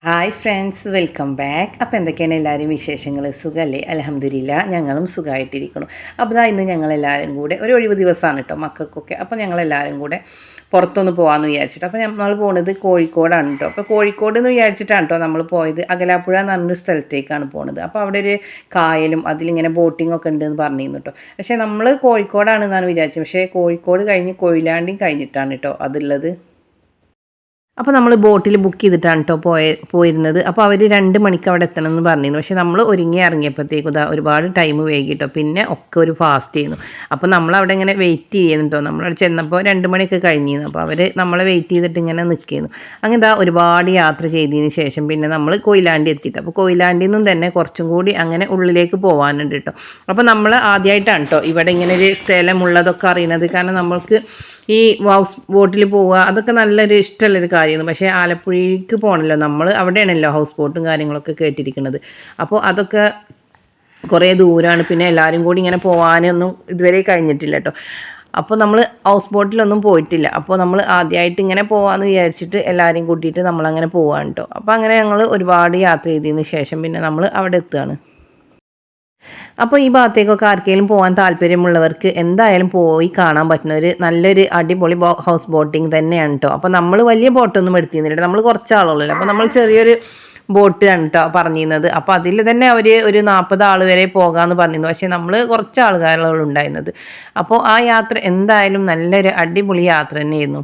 Hi friends, welcome back. അപ്പോൾ എന്തൊക്കെയാണ് എല്ലാവരും വിശേഷങ്ങൾ? സുഖമല്ലേ? അൽഹംദുലില്ലാ, ഞങ്ങളും സുഖമായിട്ടിരിക്കണം. അപ്പോൾ ഇന്ന് ഞങ്ങളെല്ലാവരും കൂടെ ഒരു ഒഴിവ് ദിവസമാണ് കേട്ടോ മക്കൾക്കൊക്കെ. അപ്പോൾ ഞങ്ങളെല്ലാവരും കൂടെ പുറത്തൊന്ന് പോകാമെന്ന് വിചാരിച്ചിട്ട്, അപ്പോൾ നമ്മൾ പോകുന്നത് കോഴിക്കോടാണ് കേട്ടോ. അപ്പോൾ കോഴിക്കോട് എന്ന് വിചാരിച്ചിട്ടാണ് കേട്ടോ നമ്മൾ പോയത്. അകലാപ്പുഴ എന്ന് പറഞ്ഞൊരു സ്ഥലത്തേക്കാണ് പോകുന്നത്. അപ്പോൾ അവിടെ ഒരു കായലും അതിലിങ്ങനെ ബോട്ടിംഗ് ഒക്കെ ഉണ്ടെന്ന് പറഞ്ഞിരുന്നു കേട്ടോ. പക്ഷേ നമ്മൾ കോഴിക്കോടാണെന്നാണ് വിചാരിച്ചത്. പക്ഷേ കോഴിക്കോട് കഴിഞ്ഞ് കൊയിലാണ്ടിയും കഴിഞ്ഞിട്ടാണ് കേട്ടോ അതുള്ളത്. അപ്പോൾ നമ്മൾ ബോട്ടിൽ ബുക്ക് ചെയ്തിട്ടാണ് കേട്ടോ പോയിരുന്നത്. അപ്പോൾ അവർ 2 മണിക്ക് അവിടെ എത്തണമെന്ന് പറഞ്ഞിരുന്നു. പക്ഷേ നമ്മൾ ഒരുങ്ങി ഇറങ്ങിയപ്പോഴത്തേക്കും ഇതാ ഒരുപാട് ടൈം വൈകിട്ടോ. പിന്നെ ഒക്കെ ഒരു ഫാസ്റ്റ് ചെയ്യുന്നു. അപ്പോൾ നമ്മളവിടെ ഇങ്ങനെ വെയിറ്റ് ചെയ്യുന്നു കേട്ടോ. നമ്മളവിടെ ചെന്നപ്പോൾ 2 മണിയൊക്കെ കഴിഞ്ഞിരുന്നു. അപ്പോൾ അവർ നമ്മളെ വെയിറ്റ് ചെയ്തിട്ട് ഇങ്ങനെ നിൽക്കുന്നു. അങ്ങനെ ഇതാ ഒരുപാട് യാത്ര ചെയ്തതിന് ശേഷം പിന്നെ നമ്മൾ കൊയിലാണ്ടി എത്തിയിട്ട്, അപ്പോൾ കൊയിലാണ്ടിയിൽ നിന്നും തന്നെ കുറച്ചും കൂടി അങ്ങനെ ഉള്ളിലേക്ക് പോകാനുണ്ട് കേട്ടോ. അപ്പോൾ നമ്മൾ ആദ്യമായിട്ടാണ് കേട്ടോ ഇവിടെ ഇങ്ങനെ ഒരു സ്ഥലമുള്ളതൊക്കെ അറിയുന്നത്. കാരണം നമ്മൾക്ക് ഈ ഹൗസ് ബോട്ടിൽ പോവുക അതൊക്കെ നല്ലൊരു ഇഷ്ടമുള്ളൊരു കാര്യമാണ്. പക്ഷേ ആലപ്പുഴയ്ക്ക് പോകണമല്ലോ, നമ്മൾ അവിടെയാണല്ലോ ഹൗസ് ബോട്ടും കാര്യങ്ങളൊക്കെ കേട്ടിരിക്കുന്നത്. അപ്പോൾ അതൊക്കെ കുറേ ദൂരമാണ്. പിന്നെ എല്ലാവരും കൂടി ഇങ്ങനെ പോകാനൊന്നും ഇതുവരെ കഴിഞ്ഞിട്ടില്ല കേട്ടോ. അപ്പോൾ നമ്മൾ ഹൗസ് ബോട്ടിലൊന്നും പോയിട്ടില്ല. അപ്പോൾ നമ്മൾ ആദ്യമായിട്ട് ഇങ്ങനെ പോകാമെന്ന് വിചാരിച്ചിട്ട് എല്ലാവരെയും കൂട്ടിയിട്ട് നമ്മളങ്ങനെ പോവാണ് കേട്ടോ. അപ്പോൾ അങ്ങനെ ഞങ്ങൾ ഒരുപാട് യാത്ര ചെയ്തതിന് ശേഷം പിന്നെ നമ്മൾ അവിടെ എത്തുകയാണ്. അപ്പോൾ ഈ ഭാഗത്തേക്കൊക്കെ ആർക്കെങ്കിലും പോകാൻ താല്പര്യമുള്ളവർക്ക് എന്തായാലും പോയി കാണാൻ പറ്റുന്ന ഒരു നല്ലൊരു അടിപൊളി ഹൗസ് ബോട്ടിംഗ് തന്നെയാണ് കേട്ടോ. അപ്പോൾ നമ്മൾ വലിയ ബോട്ടൊന്നും എടുത്തിരുന്നില്ല, നമ്മൾ കുറച്ച് ആളുകളല്ലോ. അപ്പോൾ നമ്മൾ ചെറിയൊരു ബോട്ടാണ് കേട്ടോ പറഞ്ഞിരുന്നത്. അപ്പോൾ അതിൽ തന്നെ അവർ ഒരു 40 ആൾ വരെ പോകാമെന്ന് പറഞ്ഞിരുന്നു. പക്ഷേ നമ്മൾ കുറച്ച് ആൾക്കാരുകളുണ്ടായിരുന്നത്. അപ്പോൾ ആ യാത്ര എന്തായാലും നല്ലൊരു അടിപൊളി യാത്ര തന്നെയായിരുന്നു.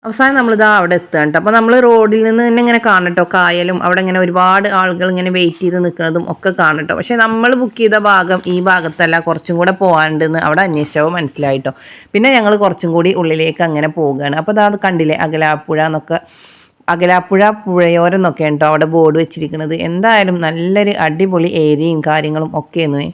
അവസാനം നമ്മളിതാ അവിടെ എത്തുകയാണ് കേട്ടോ. അപ്പോൾ നമ്മൾ റോഡിൽ നിന്ന് തന്നെ ഇങ്ങനെ കാണട്ടോ കായലും അവിടെ ഇങ്ങനെ ഒരുപാട് ആളുകൾ ഇങ്ങനെ വെയിറ്റ് ചെയ്ത് നിൽക്കുന്നതും ഒക്കെ കാണട്ടോ. പക്ഷേ നമ്മൾ ബുക്ക് ചെയ്ത ഭാഗം ഈ ഭാഗത്തല്ല, കുറച്ചും കൂടെ പോകാനുണ്ടെന്ന് അവിടെ അന്വേഷിച്ചപ്പോൾ മനസ്സിലായിട്ടോ. പിന്നെ ഞങ്ങൾ കുറച്ചും കൂടി ഉള്ളിലേക്ക് അങ്ങനെ പോവുകയാണ്. അപ്പോൾ അത് കണ്ടില്ലേ, അകലാപ്പുഴ എന്നൊക്കെ, അകലാപ്പുഴ പുഴയോരം എന്നൊക്കെയാണ് കേട്ടോ അവിടെ ബോർഡ് വെച്ചിരിക്കുന്നത്. എന്തായാലും നല്ലൊരു അടിപൊളി ഏരിയയും കാര്യങ്ങളും ഒക്കെയെന്ന്.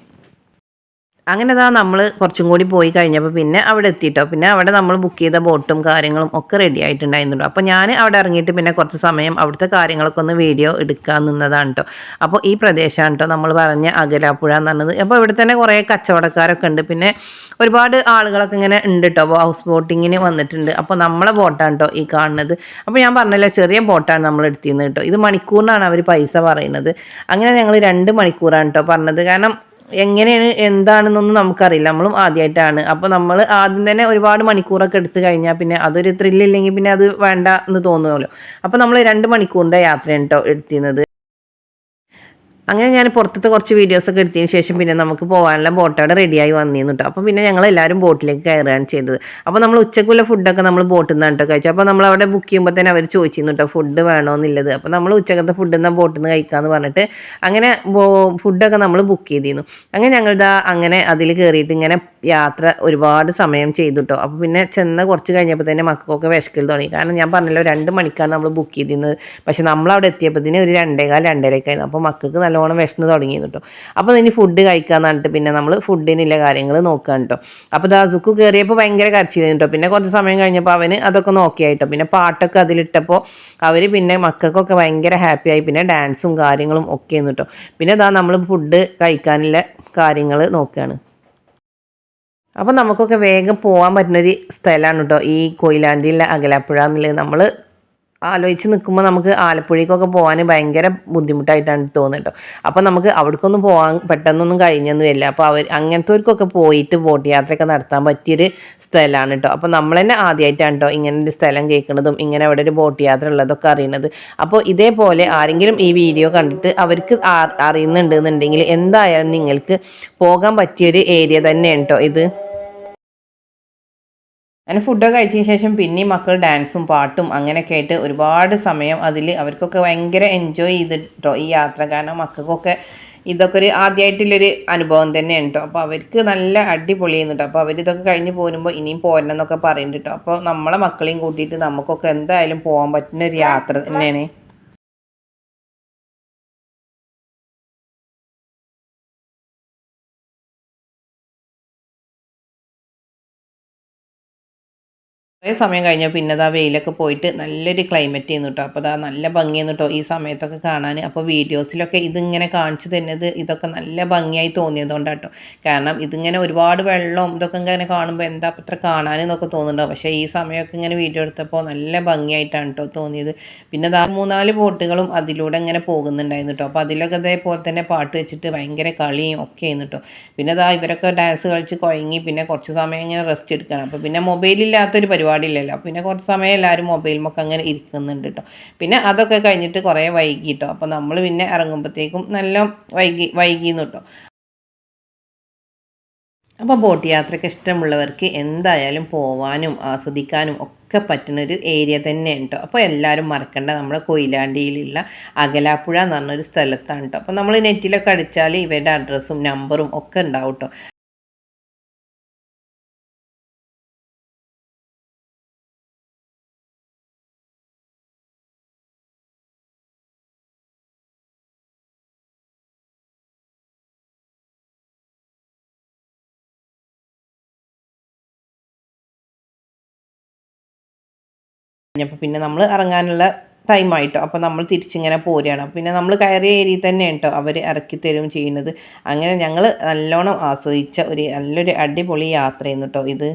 അങ്ങനെ നമ്മൾ കുറച്ചും കൂടി പോയി കഴിഞ്ഞപ്പോൾ പിന്നെ അവിടെ എത്തിയിട്ടോ. പിന്നെ അവിടെ നമ്മൾ ബുക്ക് ചെയ്ത ബോട്ടും കാര്യങ്ങളും ഒക്കെ റെഡി ആയിട്ടുണ്ടായിരുന്നുണ്ടോ. അപ്പോൾ ഞാൻ അവിടെ ഇറങ്ങിയിട്ട് പിന്നെ കുറച്ച് സമയം അവിടുത്തെ കാര്യങ്ങളൊക്കെ ഒന്ന് വീഡിയോ എടുക്കാൻ നിന്നതാണ് കേട്ടോ. അപ്പോൾ ഈ പ്രദേശമാണ് കേട്ടോ നമ്മൾ പറഞ്ഞ അകലാപ്പുഴ എന്ന് പറഞ്ഞത്. അപ്പോൾ ഇവിടെ തന്നെ കുറേ കച്ചവടക്കാരൊക്കെ ഉണ്ട്. പിന്നെ ഒരുപാട് ആളുകളൊക്കെ ഇങ്ങനെ ഉണ്ട് കേട്ടോ. ഹൗസ് ബോട്ടിങ്ങിന് വന്നിട്ടുണ്ട്. അപ്പോൾ നമ്മളെ ബോട്ടാണ് കേട്ടോ ഈ കാണുന്നത്. അപ്പോൾ ഞാൻ പറഞ്ഞല്ലോ, ചെറിയ ബോട്ടാണ് നമ്മൾ എടുത്തിരുന്നത് കേട്ടോ. ഇത് മണിക്കൂറിനാണ് അവർ പൈസ പറയുന്നത്. അങ്ങനെ ഞങ്ങൾ 2 മണിക്കൂറാണ് കേട്ടോ പറഞ്ഞത്. കാരണം എങ്ങനെയാണ് എന്താണെന്നൊന്നും നമുക്കറിയില്ല, നമ്മളും ആദ്യമായിട്ടാണ്. അപ്പോൾ നമ്മൾ ആദ്യം തന്നെ ഒരുപാട് മണിക്കൂറൊക്കെ എടുത്തു കഴിഞ്ഞാൽ പിന്നെ അതൊരു ത്രില്ലില്ലെങ്കിൽ പിന്നെ അത് വേണ്ട എന്ന് തോന്നുമല്ലോ. അപ്പോൾ നമ്മൾ 2 മണിക്കൂറിൻ്റെ യാത്രയാണ് കേട്ടോ എടുത്തിരുന്നത്. അങ്ങനെ ഞാൻ പുറത്തത്തെ കുറച്ച് വീഡിയോസൊക്കെ എടുത്തതിന് ശേഷം പിന്നെ നമുക്ക് പോകാനുള്ള ബോട്ടവിടെ റെഡിയായി വന്നിരുന്നു കേട്ടോ. അപ്പോൾ പിന്നെ ഞങ്ങൾ എല്ലാവരും ബോട്ടിലേക്ക് കയറുകയാണ് ചെയ്തത്. അപ്പോൾ നമ്മൾ ഉച്ചക്കുള്ള ഫുഡൊക്കെ നമ്മൾ ബോട്ടിൽ നിന്നാണ് കേട്ടോ കഴിച്ചത്. അപ്പോൾ നമ്മൾ അവിടെ ബുക്ക് ചെയ്യുമ്പോൾ തന്നെ അവർ ചോദിച്ചിരുന്നു കേട്ടോ ഫുഡ് വേണമെന്നുള്ളത്. അപ്പോൾ നമ്മൾ ഉച്ചക്കത്തെ ഫുഡ് എന്നാൽ ബോട്ടിൽ നിന്ന് കഴിക്കാമെന്ന് പറഞ്ഞിട്ട് അങ്ങനെ ഫുഡൊക്കെ നമ്മൾ ബുക്ക് ചെയ്തിരുന്നു. അങ്ങനെ ഞങ്ങളിതാ അങ്ങനെ അതിൽ കയറിയിട്ട് ഇങ്ങനെ യാത്ര ഒരുപാട് സമയം ചെയ്തു കേട്ടോ. അപ്പോൾ പിന്നെ ചെന്ന് കുറച്ച് കഴിഞ്ഞപ്പോൾ തന്നെ മക്കൾക്കൊക്കെ വിശക്കൽ തുടങ്ങി. കാരണം ഞാൻ പറഞ്ഞല്ലോ 2 മണിക്കാണ് നമ്മൾ ബുക്ക് ചെയ്തിരുന്നത്. പക്ഷേ നമ്മളവിടെ എത്തിയപ്പോൾ ഒരു 2:15 2:30 ആയിരുന്നു. അപ്പോൾ മക്കൾക്ക് നല്ലോണം വിശന്ന് തുടങ്ങിയിരുന്നു കേട്ടോ. അപ്പോൾ ഇനി ഫുഡ് കഴിക്കാമെന്ന് പറഞ്ഞിട്ട് പിന്നെ നമ്മൾ ഫുഡിനുള്ള കാര്യങ്ങൾ നോക്കാൻ കേട്ടോ. അപ്പോൾ ദാസുക്ക് കയറിയപ്പോൾ ഭയങ്കര കരച്ചിലായിരുന്നു കേട്ടോ. പിന്നെ കുറച്ച് സമയം കഴിഞ്ഞപ്പോൾ അവന് അതൊക്കെ നോക്കിയായിട്ടോ. പിന്നെ പാട്ടൊക്കെ അതിലിട്ടപ്പോൾ അവർ പിന്നെ മക്കൾക്കൊക്കെ ഭയങ്കര ഹാപ്പിയായി. പിന്നെ ഡാൻസും കാര്യങ്ങളും ഒക്കെ ആയിരുന്നു കേട്ടോ. പിന്നെ നമ്മൾ ഫുഡ് കഴിക്കാനുള്ള കാര്യങ്ങൾ നോക്കുകയാണ്. അപ്പോൾ നമുക്കൊക്കെ വേഗം പോകാൻ പറ്റുന്നൊരു സ്ഥലമാണ് കേട്ടോ ഈ കൊയിലാണ്ടിയിലെ അകലാപ്പുഴ എന്നുള്ളത്. നമ്മൾ ആലോചിച്ച് നിൽക്കുമ്പോൾ നമുക്ക് ആലപ്പുഴയ്ക്കൊക്കെ പോകാൻ ഭയങ്കര ബുദ്ധിമുട്ടായിട്ടാണ് തോന്നുന്നത് കേട്ടോ. അപ്പോൾ നമുക്ക് അവിടേക്കൊന്നും പോകാൻ പെട്ടെന്നൊന്നും കഴിഞ്ഞൊന്നും വരില്ല. അപ്പോൾ അങ്ങനത്തെവർക്കൊക്കെ പോയിട്ട് ബോട്ട് യാത്രയൊക്കെ നടത്താൻ പറ്റിയൊരു സ്ഥലമാണ് കേട്ടോ. അപ്പോൾ നമ്മൾ തന്നെ ആദ്യമായിട്ടാണ് കേട്ടോ ഇങ്ങനെ ഒരു സ്ഥലം കേൾക്കുന്നതും ഇങ്ങനെ അവിടെ ഒരു ബോട്ട് യാത്ര ഉള്ളതൊക്കെ അറിയുന്നത്. അപ്പോൾ ഇതേപോലെ ആരെങ്കിലും ഈ വീഡിയോ കണ്ടിട്ട് അവർക്ക് അറിയുന്നുണ്ടെന്നുണ്ടെങ്കിൽ എന്തായാലും നിങ്ങൾക്ക് പോകാൻ പറ്റിയൊരു ഏരിയ തന്നെയാണ് കേട്ടോ ഇത്. അങ്ങനെ ഫുഡൊക്കെ കഴിച്ചതിന് ശേഷം പിന്നെയും മക്കൾ ഡാൻസും പാട്ടും അങ്ങനെയൊക്കെ ആയിട്ട് ഒരുപാട് സമയം അതിൽ അവർക്കൊക്കെ ഭയങ്കര എൻജോയ് ചെയ്തിട്ടോ ഈ യാത്ര. കാരണം മക്കൾക്കൊക്കെ ഇതൊക്കെ ഒരു ആദ്യമായിട്ടുള്ളൊരു അനുഭവം തന്നെയാണ് കേട്ടോ. അപ്പോൾ അവർക്ക് നല്ല അടിപൊളിയായിരുന്നു കേട്ടോ. അപ്പോൾ അവരിതൊക്കെ കഴിഞ്ഞ് പോരുമ്പോൾ ഇനിയും പോരണം എന്നൊക്കെ പറയുന്നുണ്ട് കേട്ടോ. അപ്പോൾ നമ്മളെ മക്കളെയും കൂട്ടിയിട്ട് നമുക്കൊക്കെ എന്തായാലും പോകാൻ പറ്റുന്ന ഒരു യാത്ര തന്നെയാണ്. കുറേ സമയം കഴിഞ്ഞാൽ പിന്നെ അതാ വെയിലൊക്കെ പോയിട്ട് നല്ലൊരു ക്ലൈമറ്റ് ചെയ്യുന്നു കേട്ടോ. അപ്പോൾ അതാ നല്ല ഭംഗിയെന്ന് കേട്ടോ ഈ സമയത്തൊക്കെ കാണാൻ. അപ്പോൾ വീഡിയോസിലൊക്കെ ഇതിങ്ങനെ കാണിച്ചു തരുന്നത് ഇതൊക്കെ നല്ല ഭംഗിയായി തോന്നിയതുകൊണ്ടാണ് കേട്ടോ. കാരണം ഇതിങ്ങനെ ഒരുപാട് വെള്ളവും ഇതൊക്കെ ഇങ്ങനെ കാണുമ്പോൾ എന്താ അത്ര കാണാനെന്നൊക്കെ തോന്നുന്നുണ്ടോ. പക്ഷേ ഈ സമയമൊക്കെ ഇങ്ങനെ വീഡിയോ എടുത്തപ്പോൾ നല്ല ഭംഗിയായിട്ടാണ് കേട്ടോ തോന്നിയത്. പിന്നെ അതാ 3-4 ബോട്ടുകളും അതിലൂടെ ഇങ്ങനെ പോകുന്നുണ്ടായിരുന്നു കേട്ടോ. അപ്പോൾ അതിലൊക്കെ അതേപോലെ തന്നെ പാട്ട് വെച്ചിട്ട് ഭയങ്കര കളിയും ഒക്കെ ആയിരുന്നു കേട്ടോ. പിന്നെ അതാ ഇവരൊക്കെ ഡാൻസ് കളിച്ച് കുഴങ്ങി പിന്നെ കുറച്ച് സമയം ഇങ്ങനെ റെസ്റ്റ് എടുക്കണം. അപ്പോൾ പിന്നെ മൊബൈലില്ലാത്തൊരു പരിപാടിയില്ലല്ലോ. പിന്നെ കുറച്ച് സമയം എല്ലാവരും മൊബൈലുമൊക്കെ അങ്ങനെ ഇരിക്കുന്നുണ്ട് കേട്ടോ. പിന്നെ അതൊക്കെ കഴിഞ്ഞിട്ട് കുറേ വൈകി കേട്ടോ. അപ്പോൾ നമ്മൾ പിന്നെ ഇറങ്ങുമ്പോഴത്തേക്കും നല്ല വൈകിന്ന് കേട്ടോ. അപ്പോൾ ബോട്ട് യാത്രയ്ക്ക് ഇഷ്ടമുള്ളവർക്ക് എന്തായാലും പോവാനും ആസ്വദിക്കാനും ഒക്കെ പറ്റുന്നൊരു ഏരിയ തന്നെയാണ് കേട്ടോ. അപ്പോൾ എല്ലാവരും മറക്കണ്ട നമ്മുടെ കൊയിലാണ്ടിയിലുള്ള അകലാപ്പുഴ എന്ന് പറഞ്ഞൊരു സ്ഥലത്താണ് കേട്ടോ. അപ്പോൾ നമ്മൾ നെറ്റിലൊക്കെ അടിച്ചാൽ ഇവരുടെ അഡ്രസ്സും നമ്പറും ഒക്കെ ഉണ്ടാവും കേട്ടോ. കഴിഞ്ഞപ്പോൾ പിന്നെ നമ്മൾ ഇറങ്ങാനുള്ള ടൈമായിട്ടോ. അപ്പോൾ നമ്മൾ തിരിച്ചിങ്ങനെ പോരുകയാണ്. പിന്നെ നമ്മൾ കയറിയ ഏരിയയിൽ തന്നെയാണ് കേട്ടോ അവർ ഇറക്കി തരും ചെയ്യുന്നത്. അങ്ങനെ ഞങ്ങൾ നല്ലോണം ആസ്വദിച്ച ഒരു നല്ലൊരു അടിപൊളി യാത്രയായിരുന്നു കേട്ടോ ഇത്.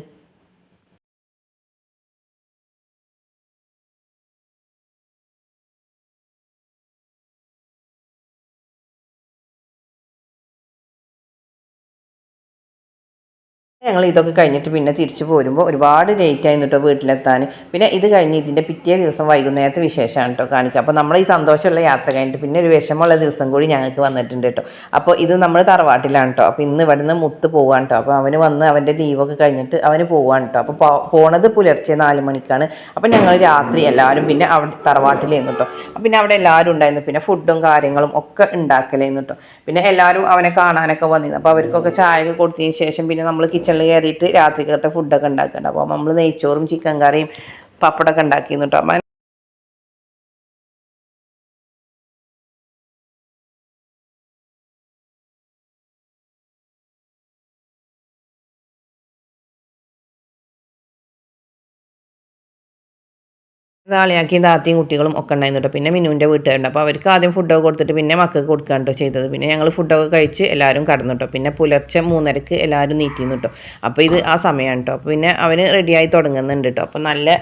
ഞങ്ങൾ ഇതൊക്കെ കഴിഞ്ഞിട്ട് പിന്നെ തിരിച്ചു പോരുമ്പോൾ ഒരുപാട് ലേറ്റ് ആയിരുന്നു കേട്ടോ വീട്ടിലെത്താൻ. പിന്നെ ഇത് കഴിഞ്ഞ് ഇതിൻ്റെ പിറ്റേ ദിവസം വൈകുന്നേരത്തെ വിശേഷമാണ് കേട്ടോ കാണിക്കുക. അപ്പോൾ നമ്മൾ ഈ സന്തോഷമുള്ള യാത്ര കഴിഞ്ഞിട്ട് പിന്നെ ഒരു വിഷമമുള്ള ദിവസം കൂടി ഞങ്ങൾക്ക് വന്നിട്ടുണ്ട് കേട്ടോ. അപ്പോൾ ഇത് നമ്മൾ തറവാട്ടിലാണ് കേട്ടോ. അപ്പോൾ ഇന്ന് ഇവിടുന്ന് മുത്ത് പോവാണ് കേട്ടോ. അപ്പോൾ അവന് വന്ന് അവൻ്റെ ലീവൊക്കെ കഴിഞ്ഞിട്ട് അവന് പോവാണ് കേട്ടോ. അപ്പോൾ പോണത് പുലർച്ചെ 4 മണിക്കാണ്. അപ്പോൾ ഞങ്ങൾ രാത്രി എല്ലാവരും പിന്നെ അവിടെ തറവാട്ടിലായിരുന്നു കേട്ടോ. പിന്നെ അവിടെ എല്ലാവരും ഉണ്ടായിരുന്നു. പിന്നെ ഫുഡും കാര്യങ്ങളും ഒക്കെ ഉണ്ടാക്കലായിരുന്നു കേട്ടോ. പിന്നെ എല്ലാവരും അവനെ കാണാനൊക്കെ വന്നിരുന്നു. അപ്പോൾ അവർക്കൊക്കെ ചായ കൊടുത്തതിന് ശേഷം പിന്നെ നമ്മൾ കിച്ചണിൽ കയറിയിട്ട് രാത്രിക്കത്തെ ഫുഡൊക്കെ ഉണ്ടാക്കുന്നുണ്ട്. അപ്പോൾ നമ്മൾ നെയ്ച്ചോറും ചിക്കൻ കറിയും പപ്പടമൊക്കെ ഉണ്ടാക്കിയിരുന്നു കേട്ടോ. അപ്പം നാളെയാക്കിയും താത്തയും കുട്ടികളും ഒക്കെ ഉണ്ടായിരുന്നു കേട്ടോ. പിന്നെ മിനുവിൻ്റെ വീട്ടുകാരുണ്ട്. അപ്പോൾ അവർക്ക് ആദ്യം ഫുഡൊക്കെ കൊടുത്തിട്ട് പിന്നെ മക്കൾക്ക് കൊടുക്കാൻ കേട്ടോ ചെയ്തത്. പിന്നെ ഞങ്ങൾ ഫുഡൊക്കെ കഴിച്ച് എല്ലാവരും കടന്നു കേട്ടോ. പിന്നെ പുലർച്ചെ 3:30 എല്ലാവരും നീറ്റിന്ന് കേട്ടോ. അപ്പോൾ ഇത് ആ സമയമാണ് കേട്ടോ. അപ്പോൾ പിന്നെ അവന് റെഡിയായി തുടങ്ങുന്നുണ്ട് കേട്ടോ. അപ്പോൾ നല്ല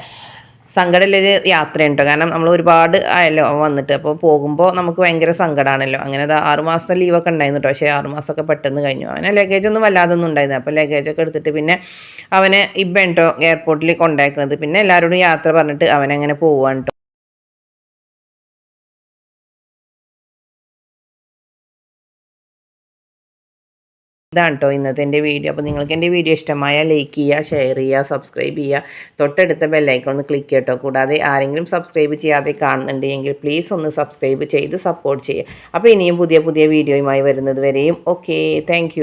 സങ്കടമുള്ളൊരു യാത്രയാണ് കേട്ടോ. കാരണം നമ്മൾ ഒരുപാട് ആയല്ലോ വന്നിട്ട്. അപ്പോൾ പോകുമ്പോൾ നമുക്ക് ഭയങ്കര സങ്കടമാണല്ലോ. അങ്ങനെ 6 മാസം ലീവൊക്കെ ഉണ്ടായിരുന്നു കേട്ടോ. പക്ഷേ 6 മാസമൊക്കെ പെട്ടെന്ന് കഴിഞ്ഞു. അവനെ ലഗേജൊന്നും വല്ലാതൊന്നും ഉണ്ടായിരുന്നു. അപ്പോൾ ലഗേജൊക്കെ എടുത്തിട്ട് പിന്നെ അവനെ ഇപ്പം കേട്ടോ എയർപോർട്ടിൽ കൊണ്ടാക്കുന്നത്. പിന്നെ എല്ലാവരോടും യാത്ര പറഞ്ഞിട്ട് അവനങ്ങനെ പോവാണ് കേട്ടോ. ഇതാണ് കേട്ടോ ഇന്നത്തെ എൻ്റെ വീഡിയോ. അപ്പോൾ നിങ്ങൾക്ക് എൻ്റെ വീഡിയോ ഇഷ്ടമായാൽ ലൈക്ക് ചെയ്യുക, ഷെയർ ചെയ്യുക, സബ്സ്ക്രൈബ് ചെയ്യുക, തൊട്ടടുത്ത ബെല്ലൈക്കൺ ഒന്ന് ക്ലിക്ക് കേട്ടോ. കൂടാതെ ആരെങ്കിലും സബ്സ്ക്രൈബ് ചെയ്യാതെ കാണുന്നുണ്ടെങ്കിൽ പ്ലീസ് ഒന്ന് സബ്സ്ക്രൈബ് ചെയ്ത് സപ്പോർട്ട് ചെയ്യുക. അപ്പോൾ ഇനിയും പുതിയ പുതിയ വീഡിയോയുമായി വരുന്നത് വരെയും ഓക്കെ, താങ്ക്